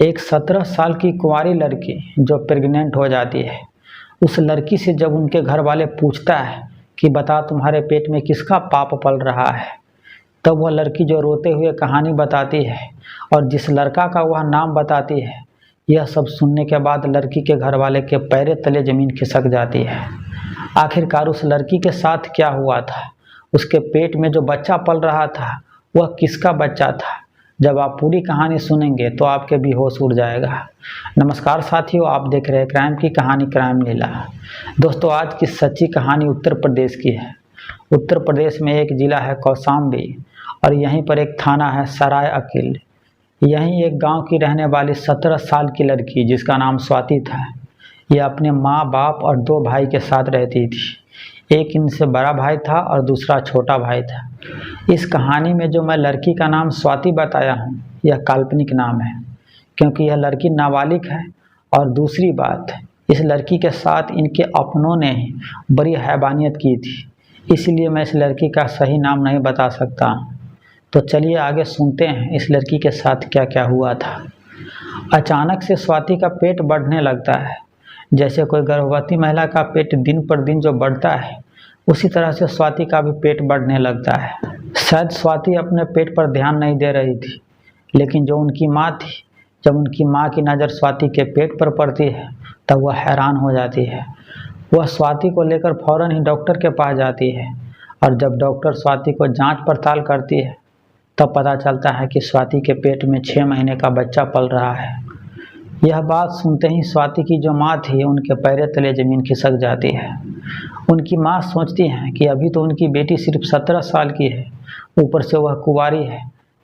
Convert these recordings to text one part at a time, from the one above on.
एक 17 साल की कुंवारी लड़की जो प्रेग्नेंट हो जाती है, उस लड़की से जब उनके घर वाले पूछता है कि बता तुम्हारे पेट में किसका पाप पल रहा है, तब वह लड़की जो रोते हुए कहानी बताती है और जिस लड़का का वह नाम बताती है, यह सब सुनने के बाद लड़की के घर वाले के पैर तले ज़मीन खिसक जाती है। आखिरकार उस लड़की के साथ क्या हुआ था, उसके पेट में जो बच्चा पल रहा था वह किसका बच्चा था? जब आप पूरी कहानी सुनेंगे तो आपके भी होश उड़ जाएगा। नमस्कार साथियों, आप देख रहे हैं क्राइम की कहानी क्राइम लीला। दोस्तों, आज की सच्ची कहानी उत्तर प्रदेश की है। उत्तर प्रदेश में एक ज़िला है कौशाम्बी और यहीं पर एक थाना है सराय अकील। यहीं एक गांव की रहने वाली 17 साल की लड़की जिसका नाम स्वाति था, यह अपने माँ बाप और 2 भाई के साथ रहती थी। एक इनसे बड़ा भाई था और दूसरा छोटा भाई था। इस कहानी में जो मैं लड़की का नाम स्वाति बताया हूँ, यह काल्पनिक नाम है क्योंकि यह लड़की नाबालिग है। और दूसरी बात, इस लड़की के साथ इनके अपनों ने ही बड़ी हैवानियत की थी, इसलिए मैं इस लड़की का सही नाम नहीं बता सकता। तो चलिए आगे सुनते हैं इस लड़की के साथ क्या क्या हुआ था। अचानक से स्वाति का पेट बढ़ने लगता है। जैसे कोई गर्भवती महिला का पेट दिन पर दिन जो बढ़ता है, उसी तरह से स्वाति का भी पेट बढ़ने लगता है। शायद स्वाति अपने पेट पर ध्यान नहीं दे रही थी, लेकिन जो उनकी माँ थी, जब उनकी माँ की नज़र स्वाति के पेट पर पड़ती है तब वह हैरान हो जाती है। वह स्वाति को लेकर फौरन ही डॉक्टर के पास जाती है और जब डॉक्टर स्वाति को जांच पड़ताल करती है तब पता चलता है कि स्वाति के पेट में 6 महीने का बच्चा पल रहा है। यह बात सुनते ही स्वाति की जो माँ थी, उनके पैर तले ज़मीन खिसक जाती है। उनकी माँ सोचती हैं कि अभी तो उनकी बेटी सिर्फ 17 साल की है, ऊपर से वह कुंवारी है,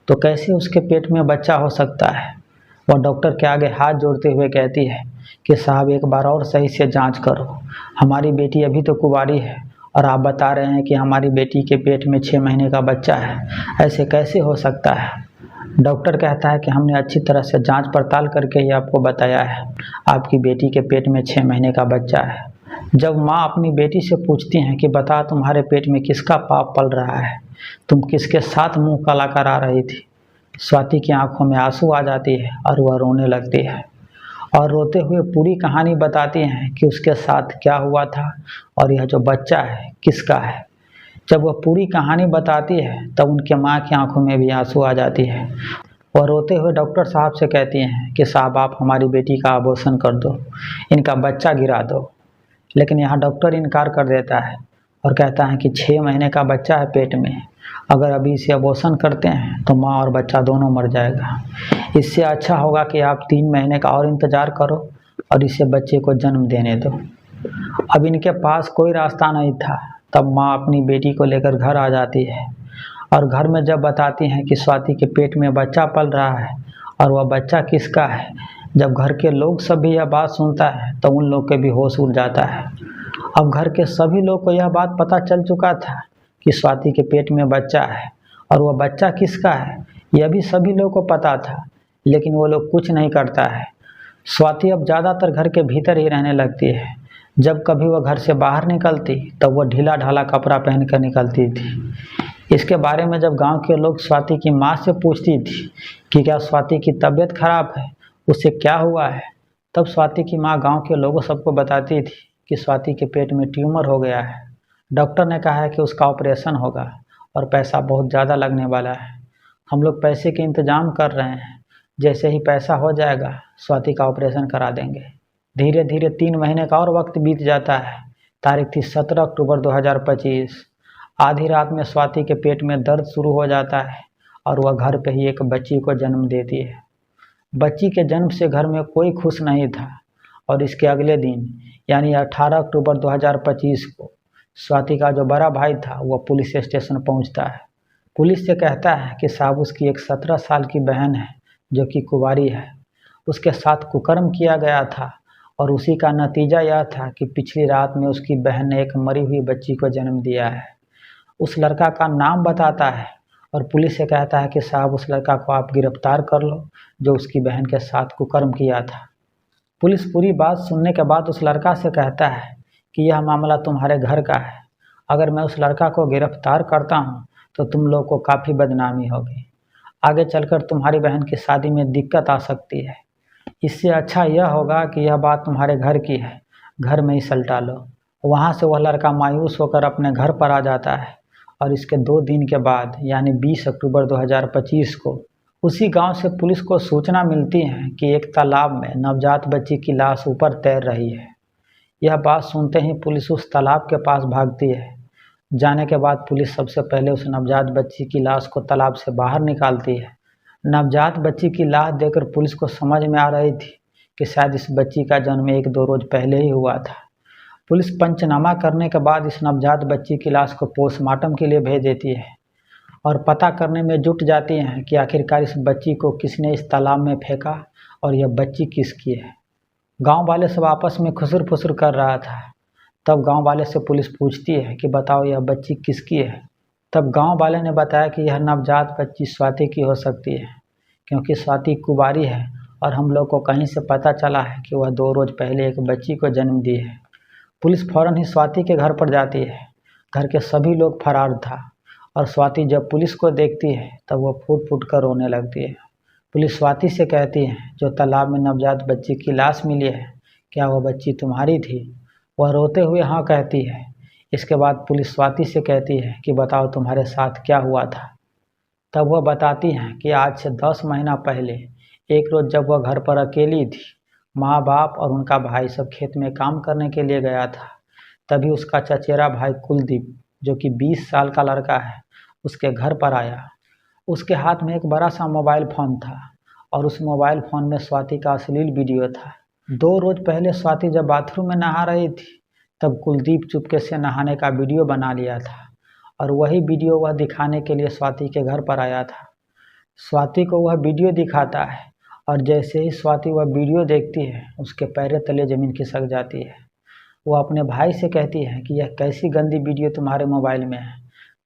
तो कैसे उसके पेट में बच्चा हो सकता है। वह डॉक्टर के आगे हाथ जोड़ते हुए कहती है कि साहब, एक बार और सही से जांच करो। हमारी बेटी अभी तो कुंवारी है और आप बता रहे हैं कि हमारी बेटी के पेट में 6 महीने का बच्चा है, ऐसे कैसे हो सकता है। डॉक्टर कहता है कि हमने अच्छी तरह से जांच पड़ताल करके ही आपको बताया है, आपकी बेटी के पेट में 6 महीने का बच्चा है। जब माँ अपनी बेटी से पूछती हैं कि बता तुम्हारे पेट में किसका पाप पल रहा है, तुम किसके साथ मुंह काला करा रही थी, स्वाति की आंखों में आंसू आ जाती है और वह रोने लगती है और रोते हुए पूरी कहानी बताती हैं कि उसके साथ क्या हुआ था और यह जो बच्चा है किसका है। जब वह पूरी कहानी बताती है तब उनके माँ की आंखों में भी आंसू आ जाती है। वह रोते हुए डॉक्टर साहब से कहती हैं कि साहब, आप हमारी बेटी का अबॉर्शन कर दो, इनका बच्चा गिरा दो। लेकिन यहाँ डॉक्टर इनकार कर देता है और कहता है कि 6 महीने का बच्चा है पेट में, अगर अभी इसे अबॉर्शन करते हैं तो माँ और बच्चा दोनों मर जाएगा। इससे अच्छा होगा कि आप 3 महीने का और इंतज़ार करो और इसे बच्चे को जन्म देने दो। अब इनके पास कोई रास्ता नहीं था। तब माँ अपनी बेटी को लेकर घर आ जाती है और घर में जब बताती हैं कि स्वाति के पेट में बच्चा पल रहा है और वह बच्चा किसका है, जब घर के लोग सब भी यह बात सुनता है तो उन लोग के भी होश उड़ जाता है। अब घर के सभी लोग को यह बात पता चल चुका था कि स्वाति के पेट में बच्चा है और वह बच्चा किसका है, यह भी सभी लोग को पता था, लेकिन वो लोग कुछ नहीं करता है। स्वाति अब ज़्यादातर घर के भीतर ही रहने लगती है। जब कभी वह घर से बाहर निकलती तब वह ढीला ढाला कपड़ा पहन कर निकलती थी। इसके बारे में जब गांव के लोग स्वाति की माँ से पूछती थी कि क्या स्वाति की तबीयत खराब है, उससे क्या हुआ है, तब स्वाति की माँ गांव के लोगों सबको बताती थी कि स्वाति के पेट में ट्यूमर हो गया है। डॉक्टर ने कहा है कि उसका ऑपरेशन होगा और पैसा बहुत ज़्यादा लगने वाला है। हम लोग पैसे के इंतज़ाम कर रहे हैं, जैसे ही पैसा हो जाएगा स्वाति का ऑपरेशन करा देंगे। धीरे धीरे 3 महीने का और वक्त बीत जाता है। तारीख थी 17 अक्टूबर 2025। आधी रात में स्वाति के पेट में दर्द शुरू हो जाता है और वह घर पे ही एक बच्ची को जन्म देती है। बच्ची के जन्म से घर में कोई खुश नहीं था और इसके अगले दिन यानी 18 अक्टूबर 2025 को स्वाति का जो बड़ा भाई था वह पुलिस स्टेशन पहुंचता है। पुलिस से कहता है कि साहब, उसकी एक 17 साल की बहन है जो कि कुंवारी है, उसके साथ कुकर्म किया गया था और उसी का नतीजा यह था कि पिछली रात में उसकी बहन ने एक मरी हुई बच्ची को जन्म दिया है। उस लड़का का नाम बताता है और पुलिस से कहता है कि साहब, उस लड़का को आप गिरफ्तार कर लो जो उसकी बहन के साथ कुकर्म किया था। पुलिस पूरी बात सुनने के बाद उस लड़का से कहता है कि यह मामला तुम्हारे घर का है, अगर मैं उस लड़का को गिरफ्तार करता हूँ तो तुम लोग को काफ़ी बदनामी होगी, आगे चलकर तुम्हारी बहन की शादी में दिक्कत आ सकती है। इससे अच्छा यह होगा कि यह बात तुम्हारे घर की है, घर में ही सलटा लो। वहाँ से वह लड़का मायूस होकर अपने घर पर आ जाता है और इसके 2 दिन के बाद यानी 20 अक्टूबर 2025 को उसी गांव से पुलिस को सूचना मिलती है कि एक तालाब में नवजात बच्ची की लाश ऊपर तैर रही है। यह बात सुनते ही पुलिस उस तालाब के पास भागती है। जाने के बाद पुलिस सबसे पहले उस नवजात बच्ची की लाश को तालाब से बाहर निकालती है। नवजात बच्ची की लाश देखकर पुलिस को समझ में आ रही थी कि शायद इस बच्ची का जन्म 1-2 रोज पहले ही हुआ था। पुलिस पंचनामा करने के बाद इस नवजात बच्ची की लाश को पोस्टमार्टम के लिए भेज देती है और पता करने में जुट जाती हैं कि आखिरकार इस बच्ची को किसने इस तालाब में फेंका और यह बच्ची किसकी है। गांव वाले सब आपस में खुसर फुसर कर रहा था। तब गांव वाले से पुलिस पूछती है कि बताओ यह बच्ची किसकी है। तब गांव वाले ने बताया कि यह नवजात बच्ची स्वाति की हो सकती है, क्योंकि स्वाति कुंवारी है और हम लोग को कहीं से पता चला है कि वह 2 रोज पहले एक बच्ची को जन्म दी है। पुलिस फौरन ही स्वाति के घर पर जाती है। घर के सभी लोग फरार था और स्वाति जब पुलिस को देखती है तब वह फूट फूट कर रोने लगती है। पुलिस स्वाति से कहती है, जो तालाब में नवजात बच्ची की लाश मिली है, क्या वह बच्ची तुम्हारी थी? वह रोते हुए हाँ कहती है। इसके बाद पुलिस स्वाति से कहती है कि बताओ तुम्हारे साथ क्या हुआ था। तब वह बताती हैं कि आज से 10 महीना पहले एक रोज़ जब वह घर पर अकेली थी, माँ बाप और उनका भाई सब खेत में काम करने के लिए गया था, तभी उसका चचेरा भाई कुलदीप, जो कि 20 साल का लड़का है, उसके घर पर आया। उसके हाथ में एक बड़ा सा मोबाइल फ़ोन था और उस मोबाइल फ़ोन में स्वाति का अश्लील वीडियो था। 2 रोज पहले स्वाति जब बाथरूम में नहा रही थी तब कुलदीप चुपके से नहाने का वीडियो बना लिया था और वही वीडियो वह दिखाने के लिए स्वाति के घर पर आया था। स्वाति को वह वीडियो दिखाता है और जैसे ही स्वाति वह वीडियो देखती है उसके पैरों तले ज़मीन खिसक जाती है। वो अपने भाई से कहती है कि यह कैसी गंदी वीडियो तुम्हारे मोबाइल में है,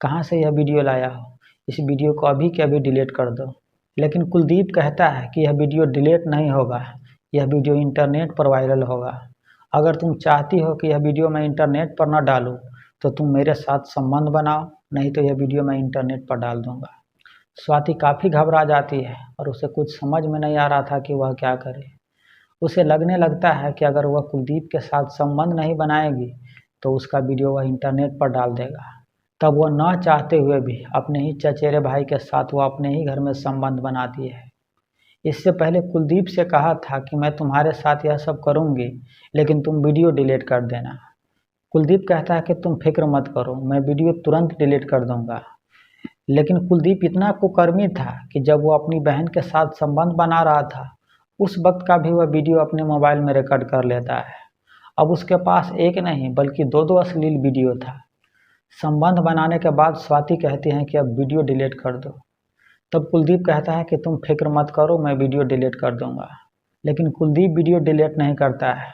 कहाँ से यह वीडियो लाया हो, इस वीडियो को अभी के अभी डिलीट कर दो। लेकिन कुलदीप कहता है कि यह वीडियो डिलीट नहीं होगा, यह वीडियो इंटरनेट पर वायरल होगा। अगर तुम चाहती हो कि यह वीडियो मैं इंटरनेट पर न डालूं तो तुम मेरे साथ संबंध बनाओ, नहीं तो यह वीडियो मैं इंटरनेट पर डाल दूंगा। स्वाति काफ़ी घबरा जाती है और उसे कुछ समझ में नहीं आ रहा था कि वह क्या करे। उसे लगने लगता है कि अगर वह कुलदीप के साथ संबंध नहीं बनाएगी तो उसका वीडियो वह इंटरनेट पर डाल देगा। तब वह न चाहते हुए भी अपने ही चचेरे भाई के साथ वह अपने ही घर में संबंध बनाती है। इससे पहले कुलदीप से कहा था कि मैं तुम्हारे साथ यह सब करूँगी, लेकिन तुम वीडियो डिलीट कर देना। कुलदीप कहता है कि तुम फिक्र मत करो, मैं वीडियो तुरंत डिलीट कर दूंगा। लेकिन कुलदीप इतना कुकर्मी था कि जब वो अपनी बहन के साथ संबंध बना रहा था उस वक्त का भी वह वीडियो अपने मोबाइल में रिकॉर्ड कर लेता है। अब उसके पास एक नहीं बल्कि 2 अश्लील वीडियो था। संबंध बनाने के बाद स्वाति कहती हैं कि अब वीडियो डिलीट कर दो। तब कुलदीप कहता है कि तुम फिक्र मत करो, मैं वीडियो डिलीट कर दूंगा। लेकिन कुलदीप वीडियो डिलीट नहीं करता है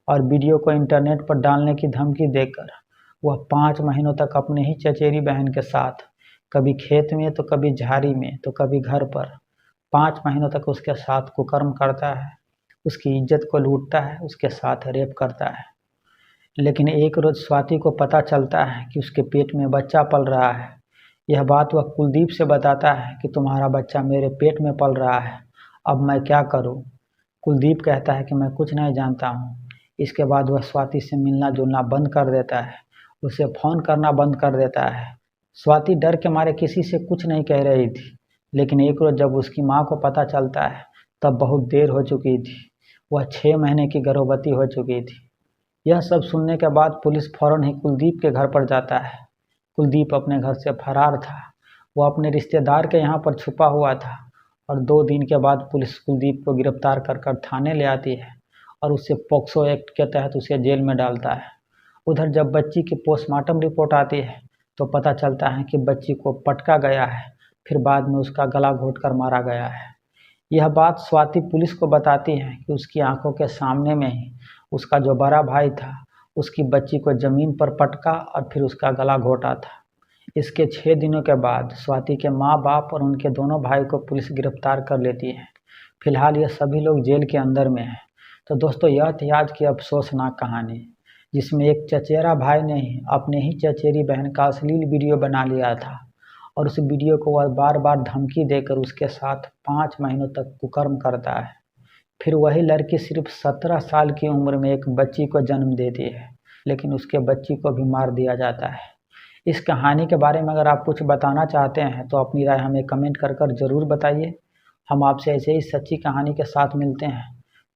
और वीडियो को इंटरनेट पर डालने की धमकी देकर वह 5 महीनों तक अपने ही चचेरी बहन के साथ कभी खेत में तो कभी झाड़ी में तो कभी घर पर 5 महीनों तक उसके साथ कुकर्म करता है, उसकी इज्जत को लूटता है, उसके साथ रेप करता है। लेकिन एक रोज़ स्वाति को पता चलता है कि उसके पेट में बच्चा पल रहा है। यह बात वह कुलदीप से बताता है कि तुम्हारा बच्चा मेरे पेट में पल रहा है, अब मैं क्या करूं? कुलदीप कहता है कि मैं कुछ नहीं जानता हूं। इसके बाद वह स्वाति से मिलना जुलना बंद कर देता है, उसे फ़ोन करना बंद कर देता है। स्वाति डर के मारे किसी से कुछ नहीं कह रही थी, लेकिन एक रोज़ जब उसकी माँ को पता चलता है तब बहुत देर हो चुकी थी। वह 6 महीने की गर्भवती हो चुकी थी। यह सब सुनने के बाद पुलिस फौरन ही कुलदीप के घर पर जाता है। कुलदीप अपने घर से फरार था, वह अपने रिश्तेदार के यहाँ पर छुपा हुआ था और 2 दिन के बाद पुलिस कुलदीप को गिरफ्तार कर थाने ले आती है और उसे पॉक्सो एक्ट के तहत उसे जेल में डालता है। उधर जब बच्ची की पोस्टमार्टम रिपोर्ट आती है तो पता चलता है कि बच्ची को पटका गया है, फिर बाद में उसका गला घोंटकर मारा गया है। यह बात स्वाति पुलिस को बताती है कि उसकी आंखों के सामने में ही उसका जो बड़ा भाई था उसकी बच्ची को ज़मीन पर पटका और फिर उसका गला घोंटा था। इसके 6 दिनों के बाद स्वाति के माँ बाप और उनके दोनों भाई को पुलिस गिरफ्तार कर लेती है। फिलहाल ये सभी लोग जेल के अंदर में हैं। तो दोस्तों यह थी आज की अफसोसनाक कहानी, जिसमें एक चचेरा भाई ने ही अपने ही चचेरी बहन का अश्लील वीडियो बना लिया था और उस वीडियो को वह बार बार धमकी देकर उसके साथ 5 महीनों तक कुकर्म करता है। फिर वही लड़की सिर्फ 17 साल की उम्र में एक बच्ची को जन्म देती है, लेकिन उसके बच्ची को भी मार दिया जाता है। इस कहानी के बारे में अगर आप कुछ बताना चाहते हैं तो अपनी राय हमें कमेंट कर कर ज़रूर बताइए। हम आपसे ऐसे ही सच्ची कहानी के साथ मिलते हैं।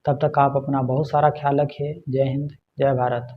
तब तक आप अपना बहुत सारा ख्याल रखिए। जय हिंद, जय भारत।